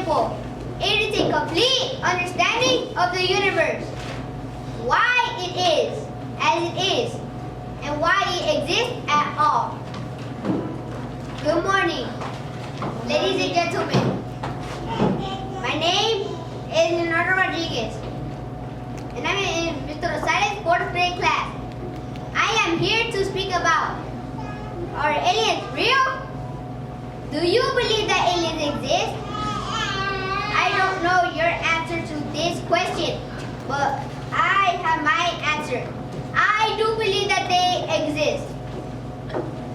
simple. It is a complete understanding of the universe. Why it is as it is, and why it exists at all. Good morning, ladies and gentlemen. My name is Leonardo Rodriguez, and I'm in Mr. Rosales' 4th grade class. I am here to speak about, are aliens real? Do you believe that aliens exist? I don't know your answer to this question, but I have my answer. I do believe that they exist.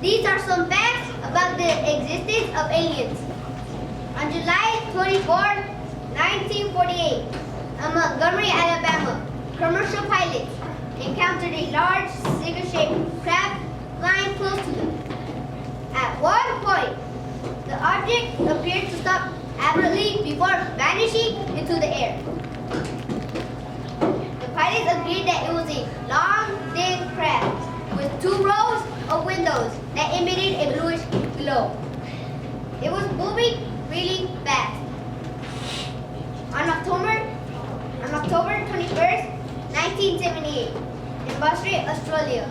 These are some facts about the existence of aliens. On July 24, 1948, in Montgomery, Alabama, commercial pilots encountered a large cigar-shaped craft flying close to them. At one point, the object appeared to stop abruptly before vanishing into the air. The pilots agreed that it was a long, thin craft with 2 rows of windows that emitted a bluish glow. It was moving really fast. On October 21st, 1978, in Bass Strait, Australia,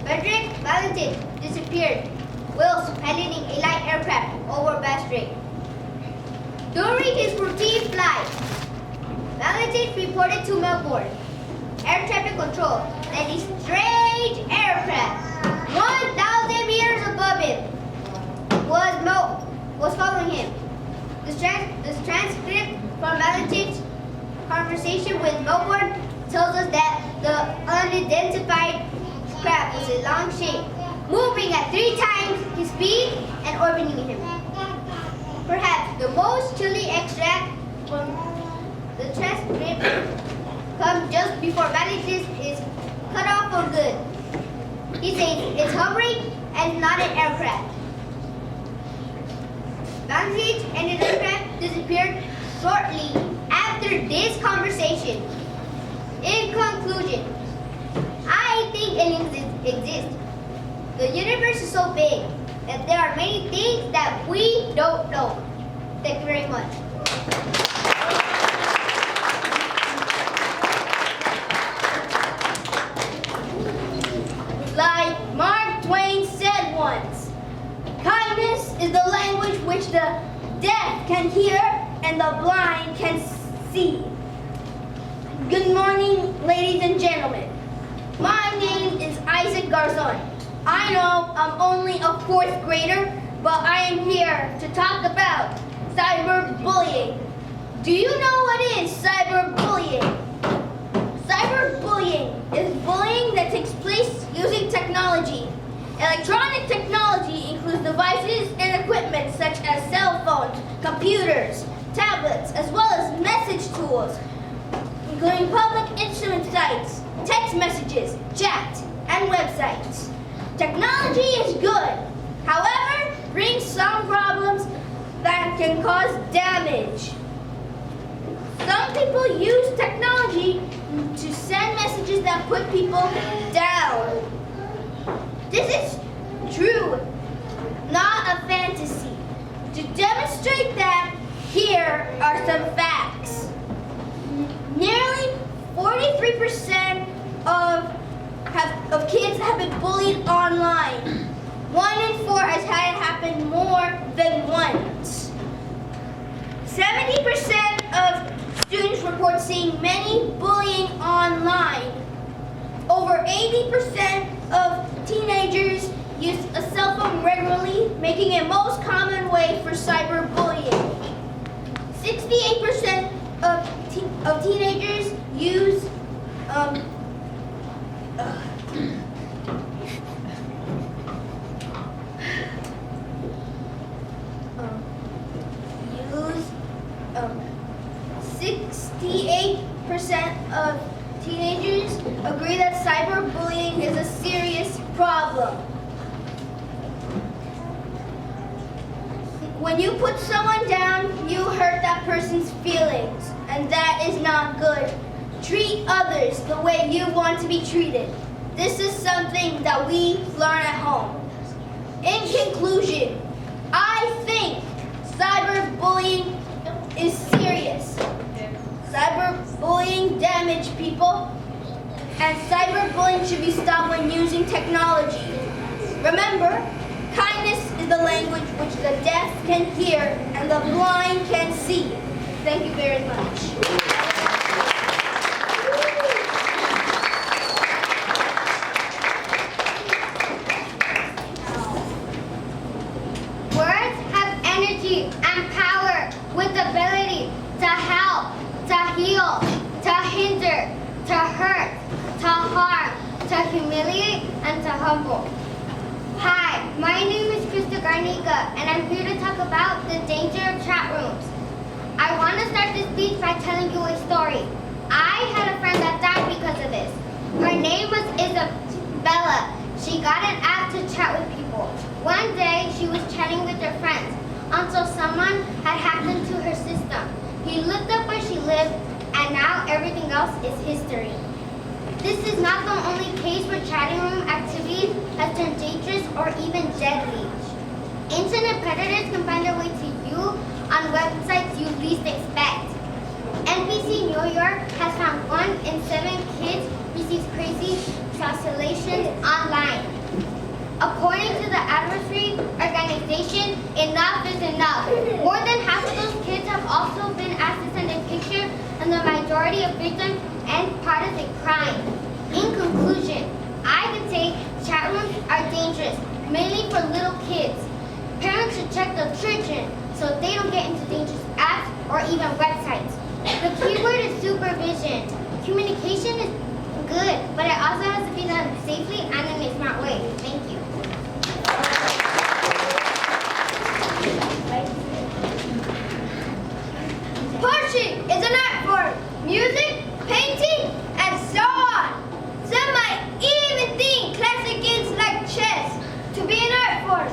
Frederick Valentin disappeared whilst piloting a light aircraft over Bass Strait. During his routine flight, Valentin reported to Melbourne Air Traffic Control that a strange aircraft 1,000 meters above him was following him. The transcript from Valentin's conversation with Melbourne tells us that the unidentified craft was a long shape, moving at 3 times his speed and orbiting him. Perhaps the most chilling extract from the transcript comes just before Valentin is cut off for good. He says it's hovering and not an aircraft. Valentin and his aircraft disappeared shortly after this conversation. In conclusion, I think aliens exist. The universe is so big that there are many things that we don't know. Thank you very much. Like Mark Twain said once, kindness is the language which the deaf can hear and the blind can see. Good morning, ladies and gentlemen. My name is Isaac Garzon. I know I'm only a 4th grader, but I am here to talk about cyberbullying. Do you know what is cyberbullying? Cyberbullying is bullying that takes place using technology. Electronic technology includes devices and equipment such as cell phones, computers, tablets, as well as message tools, including public instrument sites, text messages, chat, and websites. Technology is good, however, brings some problems that can cause damage. Some people use technology to send messages that put people down. This is true, not a fantasy. To demonstrate that, here are some facts. Nearly 43% of kids have been bullied online. 1 in 4 has had it happen more than once. 70% of students report seeing many bullying online. Over 80% of teenagers use a cell phone regularly, making it most common way for cyberbullying. 68% of teenagers use of teenagers agree that cyberbullying is a serious problem. When you put someone down, you hurt that person's feelings, and that is not good. Treat others the way you want to be treated. This is something that we learn at home. In conclusion, I think cyberbullying is serious. Cyberbullying damages people, and cyberbullying should be stopped when using technology. Remember, kindness is the language which the deaf can hear and the blind can see. Thank you very much. Words have energy and power with the ability to help, to heal, to hinder, to hurt, to harm, to humiliate, and to humble. Hi, my name is Krista Garnica, and I'm here to talk about the danger of chat rooms. I want to start this speech by telling you a story. I had a friend that died because of this. Her name was Isabella. She got an app to chat with people. One day, she was chatting with her friends until someone had hacked into her system. He looked up where she lived, and now everything else is history. This is not the only case where chatting room activities has turned dangerous or even deadly. Internet predators can find their way to you on websites you least expect. NBC New York has found 1 in 7 kids receives crazy oscillations online. According to the adversary organization, enough is enough. More than half of those kids have also been asked to send a picture, and the majority of victims end part of the crime. In conclusion, I can say chat rooms are dangerous, mainly for little kids. Parents should check the children so they don't get into dangerous apps or even websites. The key word is supervision. Communication is good, but it also has to be done safely and in a smart way. Thank you. Poetry is an art form. Music, painting, and so on. Some might even think classic games like chess to be an art form.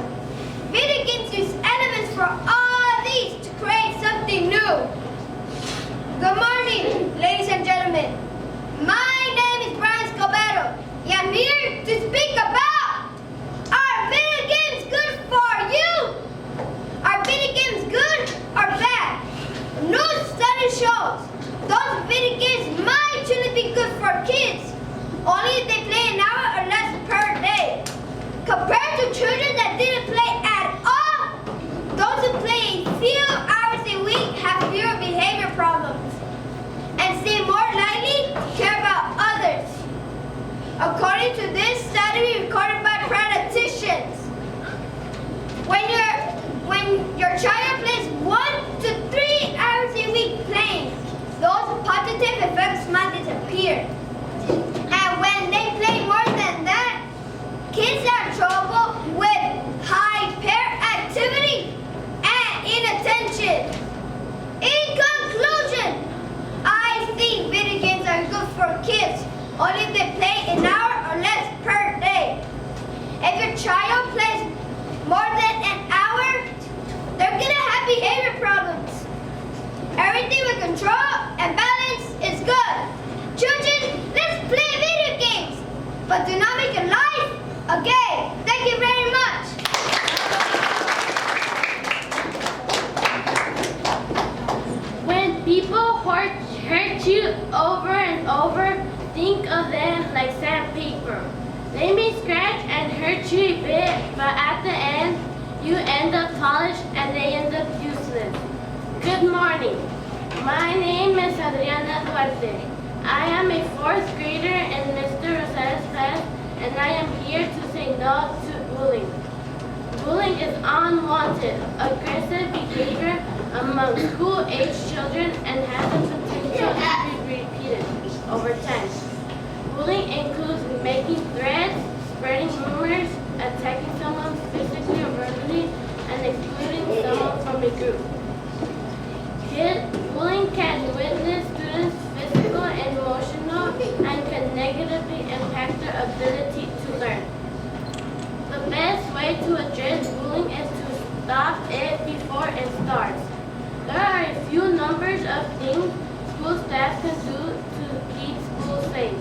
Video games use elements from all these to create something new. Good morning, ladies and gentlemen. My name is Brian Scalbero, and I'm here to speak about, are video games good for you? Are video games good or bad? No study shows those video games might truly be good for kids, only if they play an hour or less per day. Compared to children that didn't play at all, those who play a few hours a week have fewer behavior problems and seem more likely to care about others. According to this study recorded by politicians, when your child plays 1 to 3 hours a week playing, those positive effects might disappear. And when they play more than that, kids have trouble with hyperactivity and inattention. In conclusion, I think video games are good for kids only if they play an hour or less per day. If your child plays more than an hour, they're gonna have behavior problems. Everything with control and balance is good. Children, let's play video games, but do not make your life a game. Thank you very much. When people hurt you over and over, think of them like sandpaper. They may scratch and hurt you a bit, but at the end, you end up polished and they end up useless. Good morning. My name is Adriana Duarte. I am a 4th grader in Mr. Rosa's class, and I am here to say no to bullying. Bullying is unwanted, aggressive behavior among school-aged children and has the potential to be repeated over time. Bullying includes making threats, spreading rumors, attacking someone physically or verbally, and excluding someone from a group. Bullying can weaken students' physical and emotional and can negatively impact their ability to learn. The best way to address bullying is to stop it before it starts. There are a few numbers of things school staff can do to keep school safe.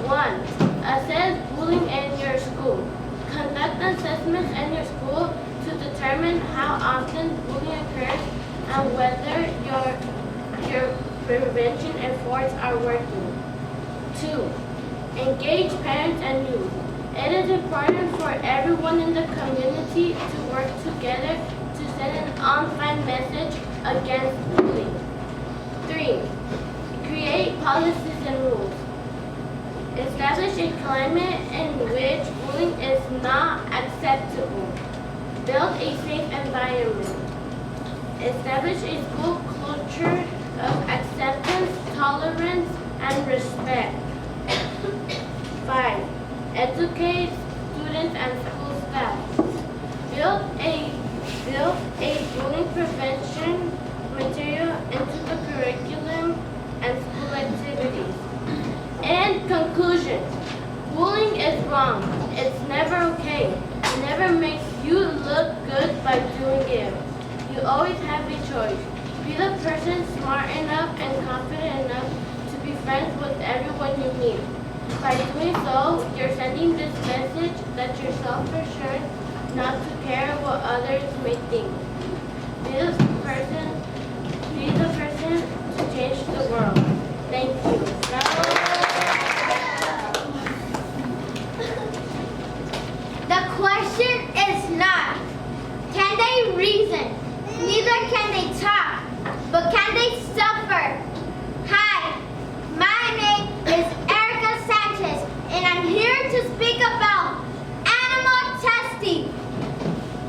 1. Assess bullying in your school. Conduct assessments in your school to determine how often bullying occurs and whether your prevention efforts are working. 2. Engage parents and youth. It is important for everyone in the community to work together to send an unfine message against bullying. 3. Create policies and rules. Establish a climate in which bullying is not acceptable. Build a safe environment. Establish a school culture of acceptance, tolerance, and respect. 5. Educate students and school staff. Build a bullying prevention material into the curriculum and school activities. And conclusion, bullying is wrong. It's never okay. It never makes you look good by doing it. You always have a choice. Be the person smart enough and confident enough to be friends with everyone you meet. By doing so, you're sending this message that you're self-assured not to care what others may think. Be the person to change the world. Thank you. The question is not, can they reason? Neither can they talk, but can they suffer? Hi, my name is Erica Sanchez, and I'm here to speak about animal testing.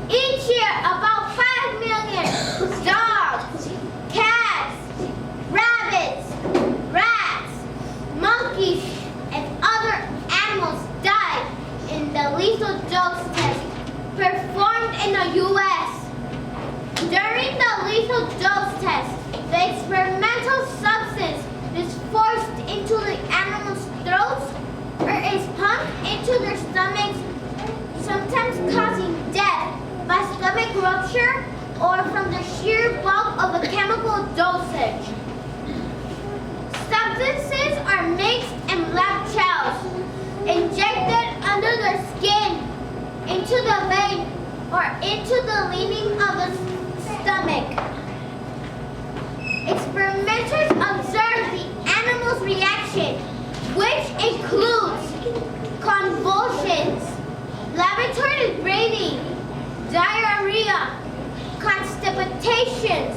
Each year, about 5 million dogs, cats, rabbits, rats, monkeys, and other animals die in the lethal dose test performed in the U.S. During the lethal dose test, the experimental substance is forced into the animals' throats or is pumped into their stomachs, sometimes causing death by stomach rupture or from the sheer bulk of the chemical dosage. Substances are mixed in lab chows, injected under the skin, into the vein, or into the lining of the stomach. Experimenters observe the animal's reaction, which includes convulsions, laboratory breathing, diarrhea, constipations,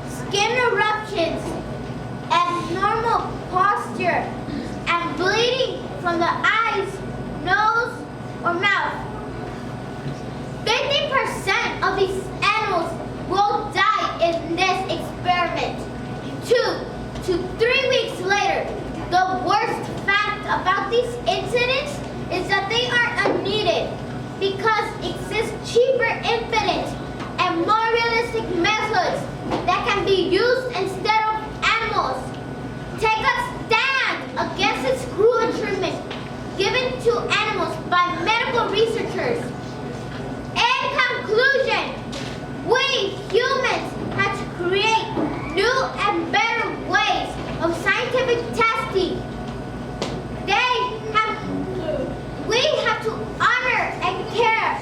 skin eruptions, abnormal posture, and bleeding from the eyes, nose, or mouth. 50% of these animals will die in this experiment. 2 to 3 weeks later, the worst fact about these incidents is that they are unneeded because exist cheaper infants and more realistic methods that can be used instead of animals. Take a stand against this cruel treatment given to animals by medical researchers. In conclusion, we humans have to create new and better ways of scientific testing. We have to honor and care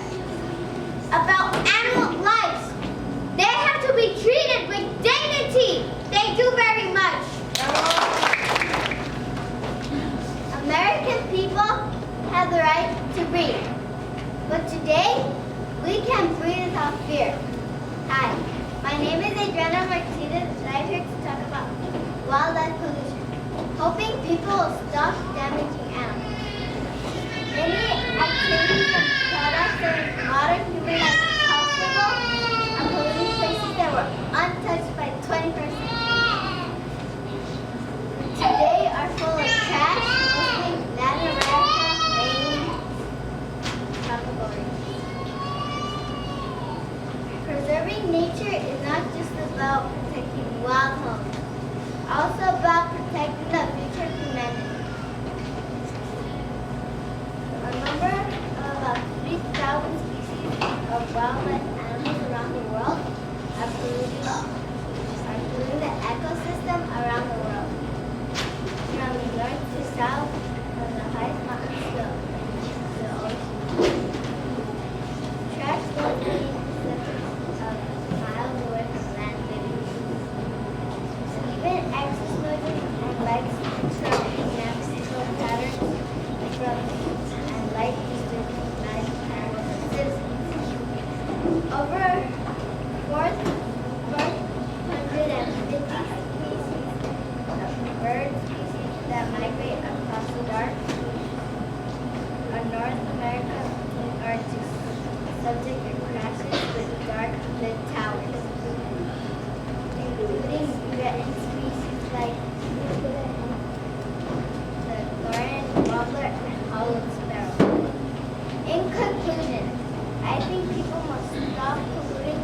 about animal lives. They have to be treated with dignity. Thank you very much. American people have the right to breathe. But today, we can breathe without fear. Hi, my name is Adriana Martinez, and I'm here to talk about wildlife pollution, hoping people will stop damaging animals. Many activities and products that are modern human life possible are polluting places that were untouched by 20%. Today are full of trash, mostly Latin America, mainly tropical regions. Preserving nature is not just about protecting wild homes, also about protecting the future of humanity. A number of about 3,000 species of wild likes natural patterns from and light distributed citizens. Over 450 species of bird species that migrate across the dark on North America are subject to crashes with dark lit towers, including threatened species like the thorn warbler and hollow sparrow. In conclusion, I think people must stop polluting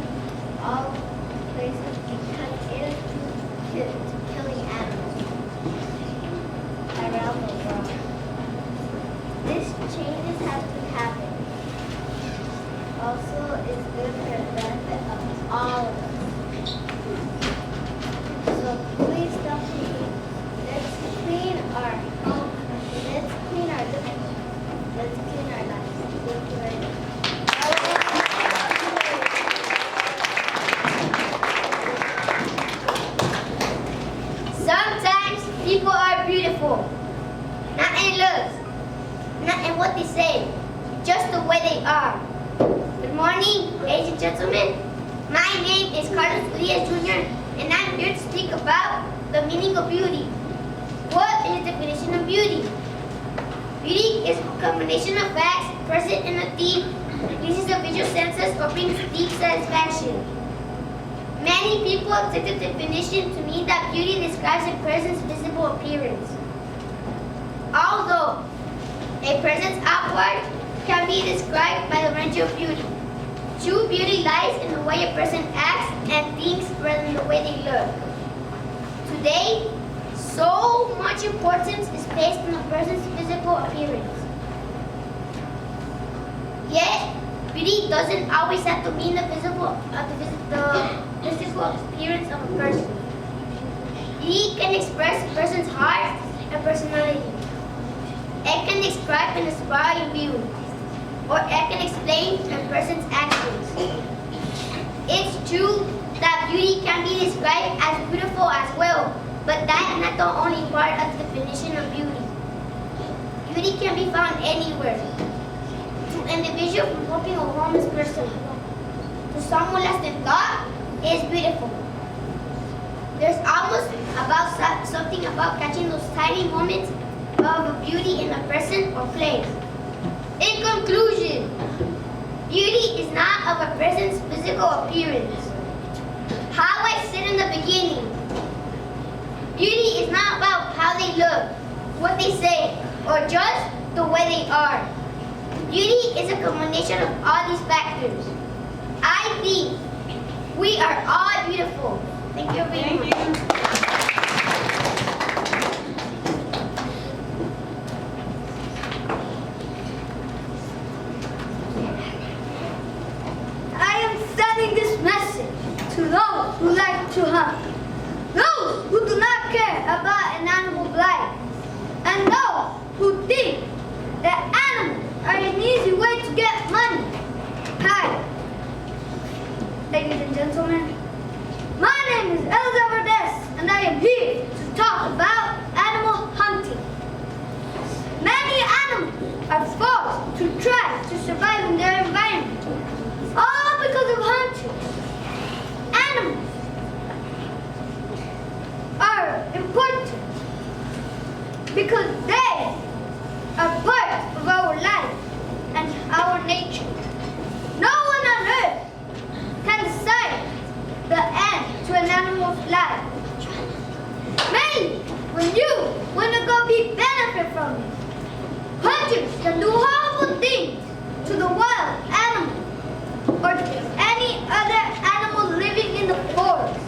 all places because it is killing animals around the world. These changes have to happen. Also, it's good for the benefit of all of us. So please stop polluting. Let's clean our home. Let's clean our living. Let's clean our lives. Thank you very much. Sometimes people are beautiful. Not in looks, not in what they say, just the way they are. Good morning, ladies and gentlemen. My name is Carlos Urias Jr. and I'm here to speak about the meaning of beauty. What is the definition of beauty? Beauty is a combination of facts present in a deed, pleases the visual senses, or brings deep satisfaction. Many people take the definition to mean that beauty describes a person's visible appearance. Although a person's outward can be described by the range of beauty, true beauty lies in the way a person acts and thinks rather than the way they look. Today, so much importance is placed on a person's physical appearance. Yet, beauty doesn't always have to mean the physical appearance of a person. Beauty can express a person's heart and personality. It can describe an aspiring view, or it can explain a person's actions. It's true that beauty can be described as beautiful as well, but that is not the only part of the definition of beauty. Beauty can be found anywhere. To an individual from helping a homeless person, to someone less than thought, is beautiful. There's almost something about catching those tiny moments of beauty in a person or place. In conclusion, beauty is not of a person's physical appearance. How I said in the beginning, beauty is not about how they look, what they say, or just the way they are. Beauty is a combination of all these factors. I think we are all beautiful. Thank you very much. I am sending this message to those who like to hunt, those who do not care about an animal's life, and those who think that animals are an easy way to get money. Hi, ladies and gentlemen. My name is Elza Verdes, and I am here to talk about animal hunting. Many animals are forced to try to survive in their environment, all because of hunting. Animals are important because they are part of our life and our nature. No one on earth can decide the end to an animal's life. Maybe when you want to go be benefit from it, hunters can do horrible things to the wild animal or to any other animal living in the forest.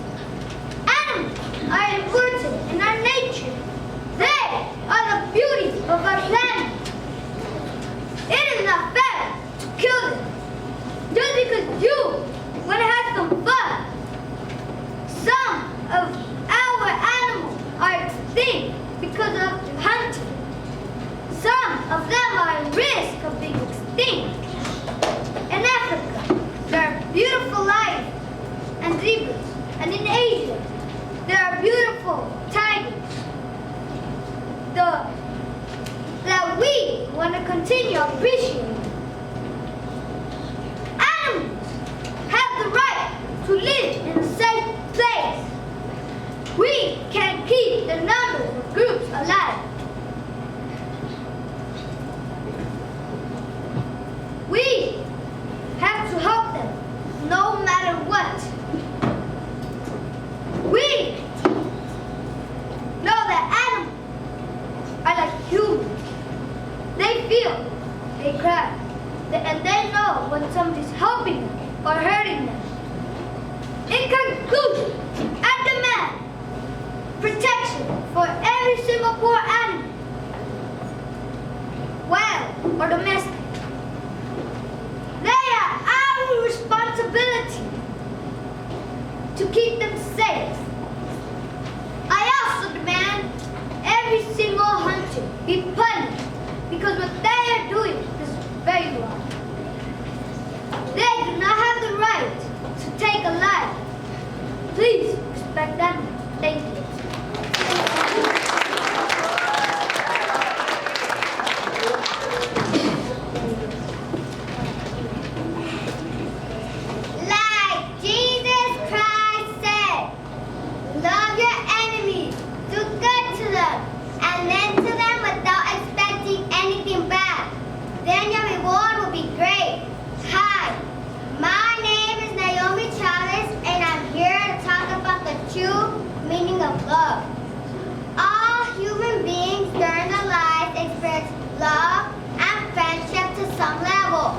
Animals are important in our nature. They are the beauty of our planet. It is not fair to kill them just because you want to have some fun. Some of our animals are extinct because of hunting. Some of them are at risk of being extinct. In Africa, there are beautiful lions and zebras, and in Asia, there are beautiful tigers. continue appreciating. Animals have the right to live in a safe place. We can keep the number of groups alive. We have to help them no matter what. We know that animals are like humans. They feel, they cry, and they know when somebody's helping them or hurting them. In conclusion, I demand protection for every single poor animal, wild or domestic. They are our responsibility to keep them safe. I also demand every single hunter be punished because what they are doing is very wrong. They do not have the right to take a life. Please respect them. Thank you. Like Jesus Christ said, love your enemies, do good to them, and lend to them without expecting anything back. Then your reward will be great. Hi, my name is Naomi Chavez, and I'm here to talk about the true meaning of love. All human beings during their lives experience love and friendship to some level.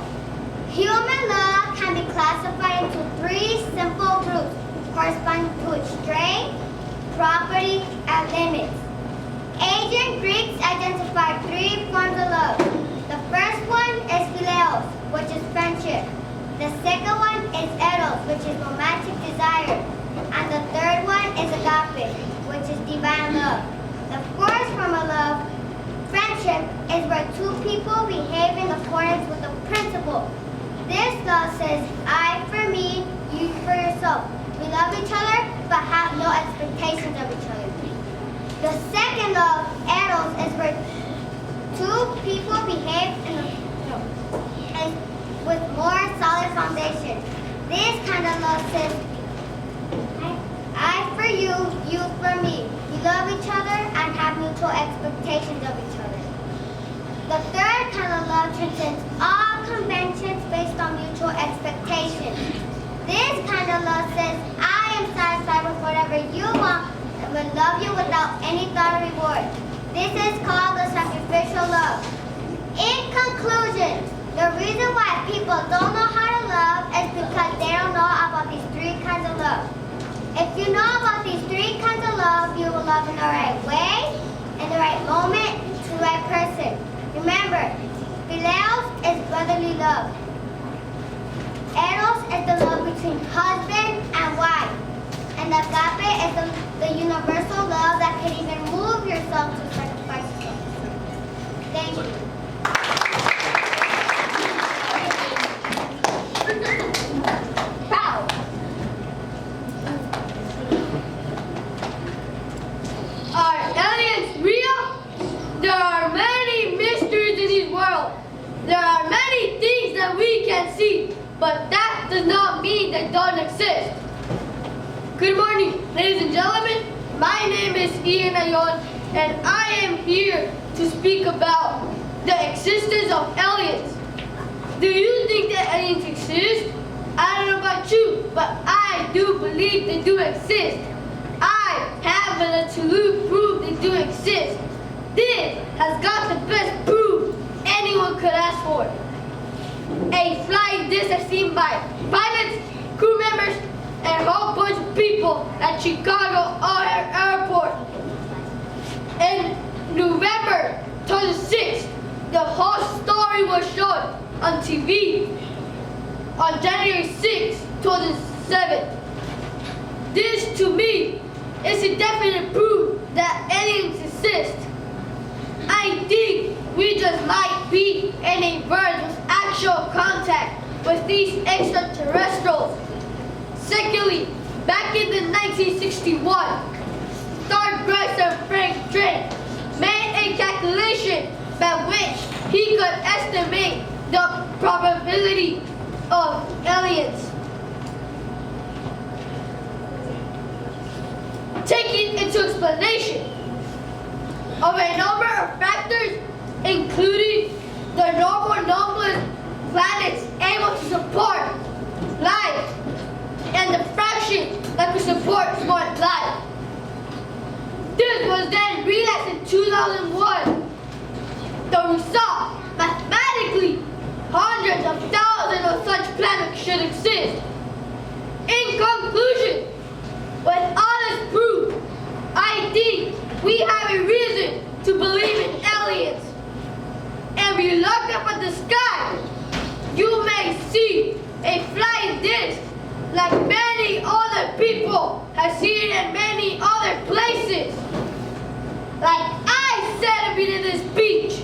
Human love can be classified into three simple groups corresponding to its strength, property, and limits. Ancient Greeks identified three forms of love. The first one is phileos, which is friendship. The second one is eros, which is romantic desire. And the third one is agape, which is divine love. The fourth form of love, friendship, is where two people behave in accordance with a principle. This love says, I for me, you for yourself. We love each other, but have no expectations of each other. The second love, eros, is where two people behave with more solid foundation. This kind of love says, I for you, you for me. We love each other and have mutual expectations of each other. The third kind of love transcends all conventions based on mutual expectations. This kind of love says, I am satisfied with whatever you want and will love you without any thought of reward. This is called the sacrificial love. In conclusion, the reason why people don't know how to love is because they don't know about these three kinds of love. If you know about these three kinds of love, you will love in the right way, in the right moment, to the right person. Remember, phileos is brotherly love. Eros is the love between husband and wife. And agape is the universal love that can even move yourself to sacrifice yourself. Thank you. Pow! Are aliens real? There are many mysteries in this world. There are many things that we can see, but that does not mean they don't exist. Good morning, ladies and gentlemen. My name is Ian Ayon, and I am here to speak about the existence of aliens. Do you think that aliens exist? I don't know about you, but I do believe they do exist. I have an absolute proof they do exist. This has got the best proof anyone could ask for. A flying disc as seen by pilots, crew members, and a whole bunch of people at Chicago Airport. In November 26th, the whole story was shown on TV on January 6, 2007. This, to me, is a definite proof that aliens exist. I think we just might be in a verge of actual contact with these extraterrestrials. Secondly, back in the 1961, Starcraft Frank Drake made a calculation by which he could estimate the probability of aliens. Taking into explanation of a number of factors, including the normal number of planets able to support life and the fraction that could support smart life. This was then realized in 2001. The result, mathematically, hundreds of thousands of such planets should exist. In conclusion, with all this proof, I think we have a reason to believe in aliens. And when you look up at the sky, you may see a flying disc like many other people have seen in many other places. Like I said in this speech,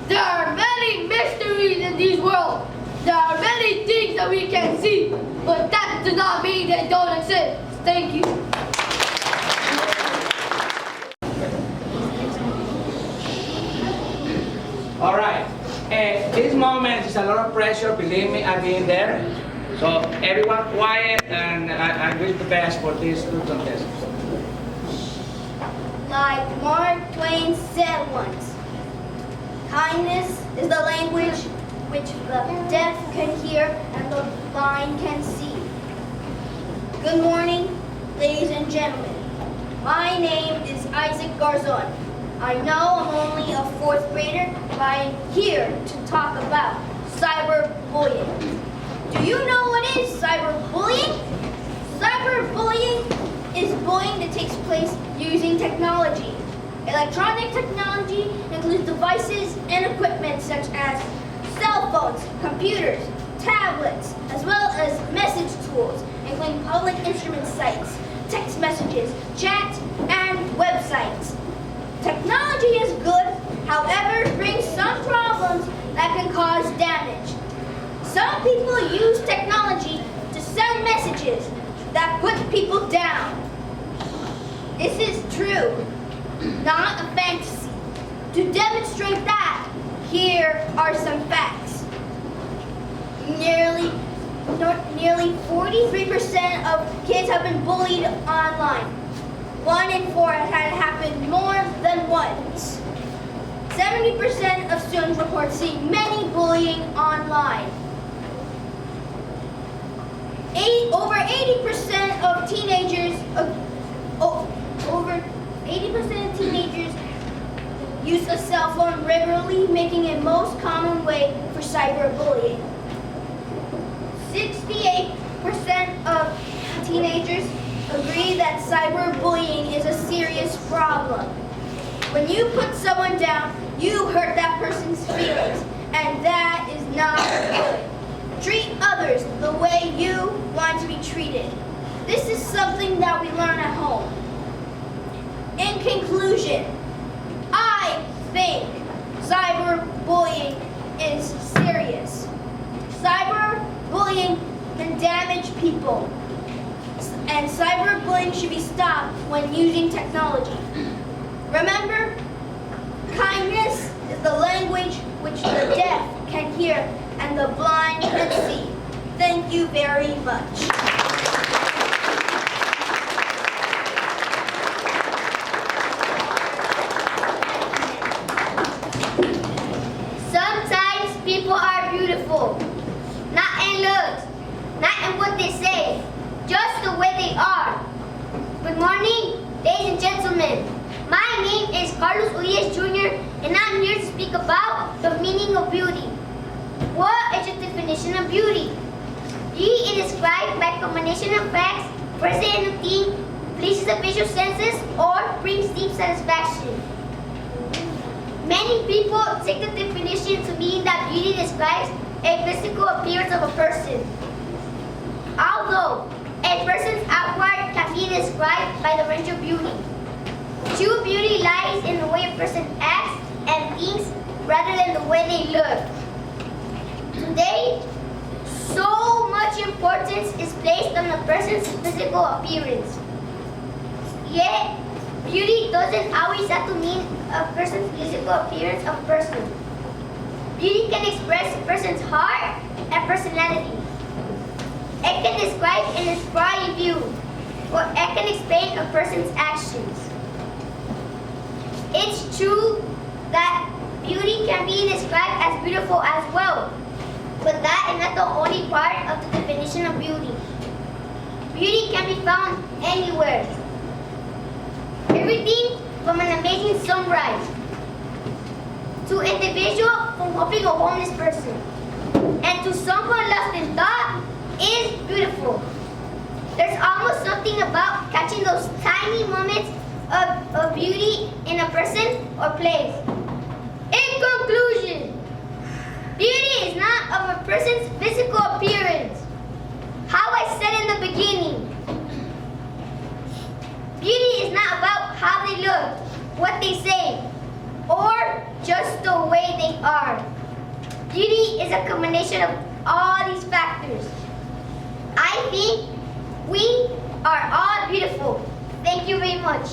there are many mysteries in this world. There are many things that we can see, but that does not mean they don't exist. Thank you. All right. This moment is a lot of pressure, believe me, I've been there. So everyone quiet, and I wish the best for these two contests. Like Mark Twain said once, kindness is the language which the deaf can hear and the blind can see. Good morning, ladies and gentlemen. My name is Isaac Garzon. I know I'm only a fourth grader, but I'm here to talk about cyberbullying. Do you know what is cyberbullying? Cyberbullying is bullying that takes place using technology. Electronic technology includes devices and equipment such as cell phones, computers, tablets, as well as message tools, including public instrument sites, text messages, chat, and websites. Technology is good, however, it brings some problems that can cause damage. Some people use technology to send messages that put people down. This is true, not a fantasy. To demonstrate that, here are some facts. Nearly 43% of kids have been bullied online. 1 in 4 had happened more than once. 70% of students report seeing many bullying online. Over 80% of teenagers use a cell phone regularly, making it most common way for cyberbullying. 68% of teenagers agree that cyberbullying is a serious problem. When you put someone down, you hurt that person's feelings, and that is not good. Treat others the way you want to be treated. This is something that we learn at home. In conclusion, I think cyberbullying is serious. Cyberbullying can damage people, and cyberbullying should be stopped when using technology. Remember, kindness is the language which the deaf can hear and the blind can see. Thank you very much. Sometimes people are beautiful, not in looks, not in what they say, just the way they are. Good morning, ladies and gentlemen. My name is Carlos Urias Jr. and I'm here to speak about the meaning of beauty. What is the definition of beauty? Beauty is described by a combination of facts present in a thing, pleases the visual senses, or brings deep satisfaction. Many people take the definition to mean that beauty describes a physical appearance of a person. Although a person's outward can be described by the range of beauty, true beauty lies in the way a person acts and thinks rather than the way they look. Today, so much importance is placed on a person's physical appearance. Yet, beauty doesn't always have to mean a person's physical appearance of a person. Beauty can express a person's heart and personality. It can describe and inspire you, or it can explain a person's actions. It's true that beauty can be described as beautiful as well, but that is not the only part of the definition of beauty. Beauty can be found anywhere. Everything from an amazing sunrise to individual from helping a homeless person, and to someone lost in thought is beautiful. There's almost something about catching those tiny moments of beauty in a person or place. In conclusion, beauty is not of a person's physical appearance. How I said in the beginning, beauty is not about how they look, what they say, or just the way they are. Beauty is a combination of all these factors. I think we are all beautiful. Thank you very much.